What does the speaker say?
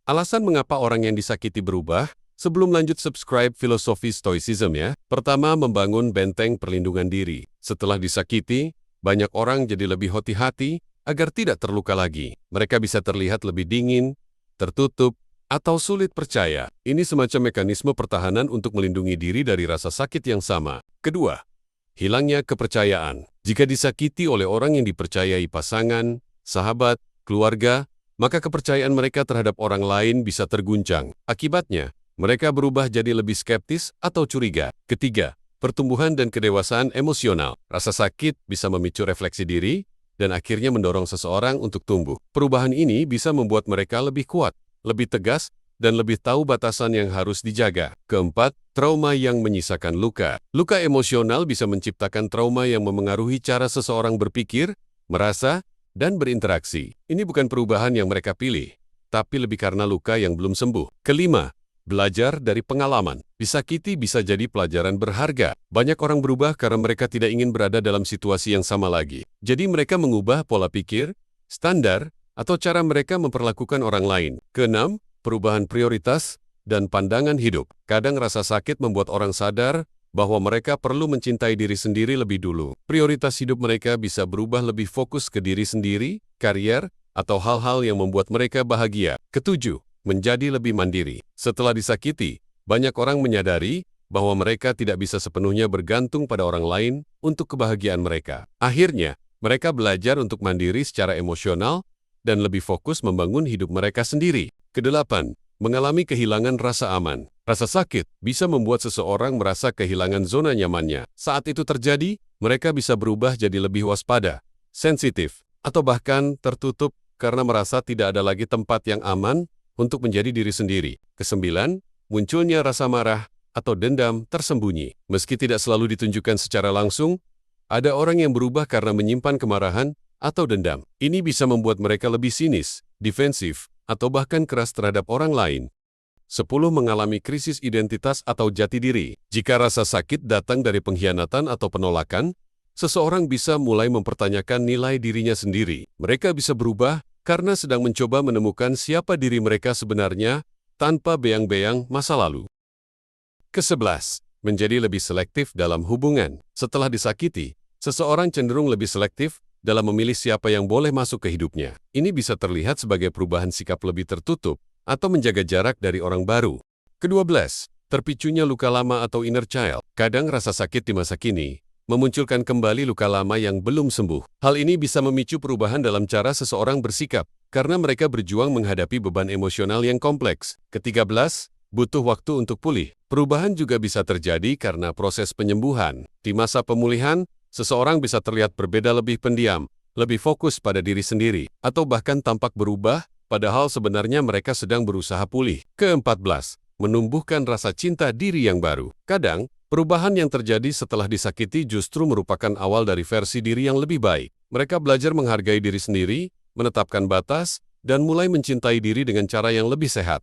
Alasan mengapa orang yang disakiti berubah? Sebelum lanjut subscribe filosofi Stoicism ya. Pertama, membangun benteng perlindungan diri. Setelah disakiti, banyak orang jadi lebih hati-hati agar tidak terluka lagi. Mereka bisa terlihat lebih dingin, tertutup, atau sulit percaya. Ini semacam mekanisme pertahanan untuk melindungi diri dari rasa sakit yang sama. Kedua, hilangnya kepercayaan. Jika disakiti oleh orang yang dipercayai pasangan, sahabat, keluarga, maka kepercayaan mereka terhadap orang lain bisa terguncang. Akibatnya, mereka berubah jadi lebih skeptis atau curiga. Ketiga, pertumbuhan dan kedewasaan emosional. Rasa sakit bisa memicu refleksi diri dan akhirnya mendorong seseorang untuk tumbuh. Perubahan ini bisa membuat mereka lebih kuat, lebih tegas, dan lebih tahu batasan yang harus dijaga. Keempat, trauma yang menyisakan luka. Luka emosional bisa menciptakan trauma yang memengaruhi cara seseorang berpikir, merasa, dan berinteraksi. Ini bukan perubahan yang mereka pilih, tapi lebih karena luka yang belum sembuh. Kelima, belajar dari pengalaman. Disakiti bisa jadi pelajaran berharga. Banyak orang berubah karena mereka tidak ingin berada dalam situasi yang sama lagi. Jadi mereka mengubah pola pikir, standar, atau cara mereka memperlakukan orang lain. Keenam, perubahan prioritas dan pandangan hidup. Kadang rasa sakit membuat orang sadar bahwa mereka perlu mencintai diri sendiri lebih dulu. Prioritas hidup mereka bisa berubah lebih fokus ke diri sendiri, karier, atau hal-hal yang membuat mereka bahagia. Ketujuh, menjadi lebih mandiri. Setelah disakiti, banyak orang menyadari bahwa mereka tidak bisa sepenuhnya bergantung pada orang lain untuk kebahagiaan mereka. Akhirnya, mereka belajar untuk mandiri secara emosional dan lebih fokus membangun hidup mereka sendiri. Kedelapan, mengalami kehilangan rasa aman. Rasa sakit bisa membuat seseorang merasa kehilangan zona nyamannya. Saat itu terjadi, mereka bisa berubah jadi lebih waspada, sensitif, atau bahkan tertutup karena merasa tidak ada lagi tempat yang aman untuk menjadi diri sendiri. Kesembilan, munculnya rasa marah atau dendam tersembunyi. Meski tidak selalu ditunjukkan secara langsung, ada orang yang berubah karena menyimpan kemarahan atau dendam. Ini bisa membuat mereka lebih sinis, defensif, atau bahkan keras terhadap orang lain. 10. Mengalami krisis identitas atau jati diri. Jika rasa sakit datang dari pengkhianatan atau penolakan, seseorang bisa mulai mempertanyakan nilai dirinya sendiri. Mereka bisa berubah karena sedang mencoba menemukan siapa diri mereka sebenarnya tanpa beang-beang masa lalu. Ke-11. Menjadi lebih selektif dalam hubungan. Setelah disakiti, seseorang cenderung lebih selektif dalam memilih siapa yang boleh masuk ke hidupnya. Ini bisa terlihat sebagai perubahan sikap lebih tertutup atau menjaga jarak dari orang baru. Ke-12. Terpicunya luka lama atau inner child. Kadang rasa sakit di masa kini memunculkan kembali luka lama yang belum sembuh. Hal ini bisa memicu perubahan dalam cara seseorang bersikap karena mereka berjuang menghadapi beban emosional yang kompleks. Ke-13. Butuh waktu untuk pulih. Perubahan juga bisa terjadi karena proses penyembuhan. Di masa pemulihan, seseorang bisa terlihat berbeda, lebih pendiam, lebih fokus pada diri sendiri, atau bahkan tampak berubah, padahal sebenarnya mereka sedang berusaha pulih. Ke-14. Menumbuhkan rasa cinta diri yang baru. Kadang, perubahan yang terjadi setelah disakiti justru merupakan awal dari versi diri yang lebih baik. Mereka belajar menghargai diri sendiri, menetapkan batas, dan mulai mencintai diri dengan cara yang lebih sehat.